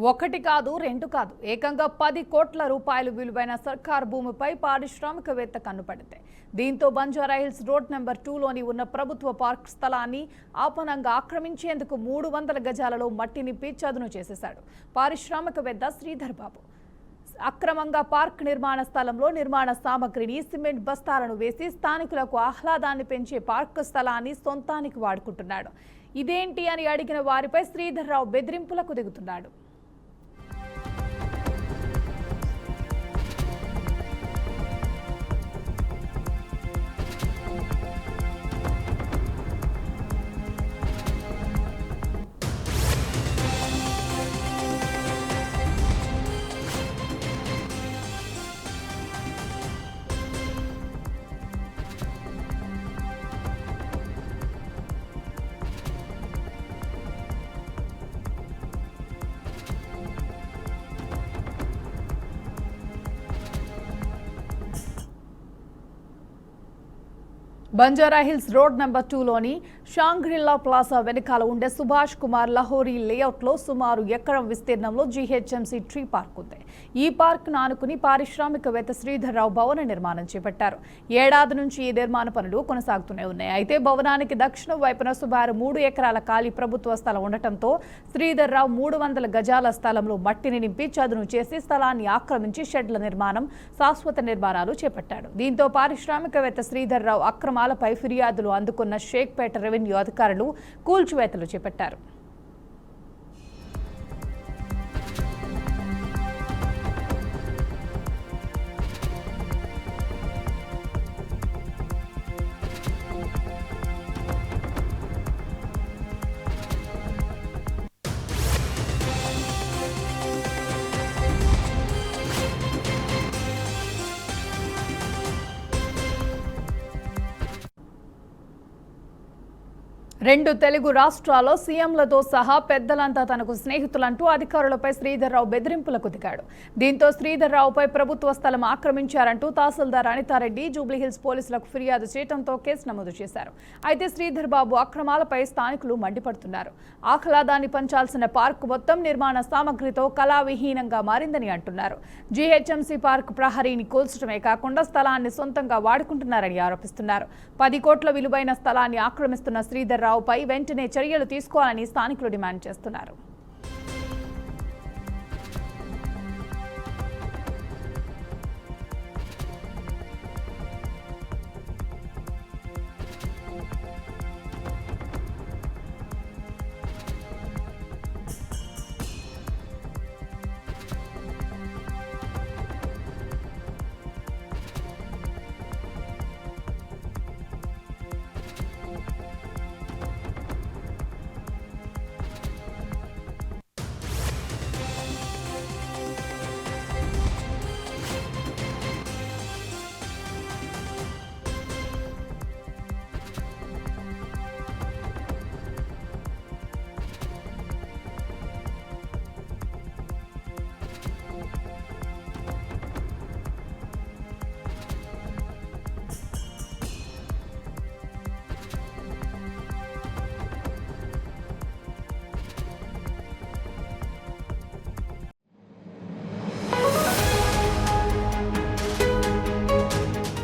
ఒకటి కాదు రెండు కాదు ఏకంగా 10 కోట్ల రూపాయలు విలువైన సర్కార్ భూమిపై పారిశ్రామికవేత్త కన్నుపడింది. దీంతో బంజారాహిల్స్ రోడ్ నెంబర్ 2లోని ఉన్న ప్రభుత్వ పార్క్ స్థలాన్ని ఆపనంగా ఆక్రమించేందుకు 300 గజాలలో మట్టి నింపి చదును చేసేశాడు పారిశ్రామికవేత్త శ్రీధర్ బాబు. అక్రమంగా పార్క్ నిర్మాణ స్థలంలో నిర్మాణ సామగ్రిని సిమెంట్ బస్తాలను వేసి స్థానికులకు ఆహ్లాదాన్ని పెంచే పార్క్ స్థలాన్ని సొంతానికి వాడుకుంటున్నాడు. ఇదేంటి అని అడిగిన వారిపై శ్రీధర్ రావు బెదిరింపులకు దిగుతున్నాడు. బంజారాహిల్స్ రోడ్ నెంబర్ 2లోని షాంగ్రిల్లా ప్లాజా వెనకాల ఉండే సుభాష్ కుమార్ లహోరీ లేఅవుట్లో సుమారు ఎకరం విస్తీర్ణంలో జీహెచ్ఎంసీ ట్రీ పార్క్ ఉంది. ఈ పార్క్ ఆనుకుని పారిశ్రామికవేత్త శ్రీధర్ రావు భవన నిర్మాణం చేపట్టారు. ఏడాది నుంచి ఈ నిర్మాణ పనులు కొనసాగుతూనే ఉన్నాయి. అయితే భవనానికి దక్షిణ వైపున సుమారు 3 ఎకరాల ఖాళీ ప్రభుత్వ స్థలం ఉండటంతో శ్రీధర్ రావు 300 గజాల స్థలంలో మట్టిని నింపి చదును చేసి స్థలాన్ని ఆక్రమించి షెడ్ల నిర్మాణం, శాశ్వత నిర్మాణాలు చేపట్టాడు. దీంతో పారిశ్రామికవేత్త శ్రీధర్ రావు అక్రమాలపై ఫిర్యాదులు అందుకున్న షేక్పేట రెవెన్యూ అధికారులు కూల్చివేతలు చేపట్టారు. రెండు తెలుగు రాష్ట్రాల్లో సీఎంలతో సహా పెద్దలంతా తనకు స్నేహితులంటూ అధికారులపై శ్రీధర్ రావు బెదిరింపులకు దిగాడు. దీంతో శ్రీధర్ రావుపై ప్రభుత్వ స్థలం ఆక్రమించారంటూ తహసీల్దార్ అనితారెడ్డి జూబ్లీహిల్స్ పోలీసులకు ఫిర్యాదు చేయడంతో కేసు నమోదు చేశారు. అయితే శ్రీధర్ బాబు అక్రమాలపై స్థానికులు మండిపడుతున్నారు. ఆహ్లాదాన్ని పంచాల్సిన పార్కు మొత్తం నిర్మాణ సామగ్రితో కళావిహీనంగా మారిందని అంటున్నారు. జీహెచ్ఎంసీ పార్క్ ప్రహరీని కూల్చడమే కాకుండా స్థలాన్ని సొంతంగా వాడుకుంటున్నారని ఆరోపిస్తున్నారు. 10 కోట్ల విలువైన స్థలాన్ని ఆక్రమిస్తున్న శ్రీధర్ రావుపై వెంటనే చర్యలు తీసుకోవాలని స్థానికులు డిమాండ్ చేస్తున్నారు.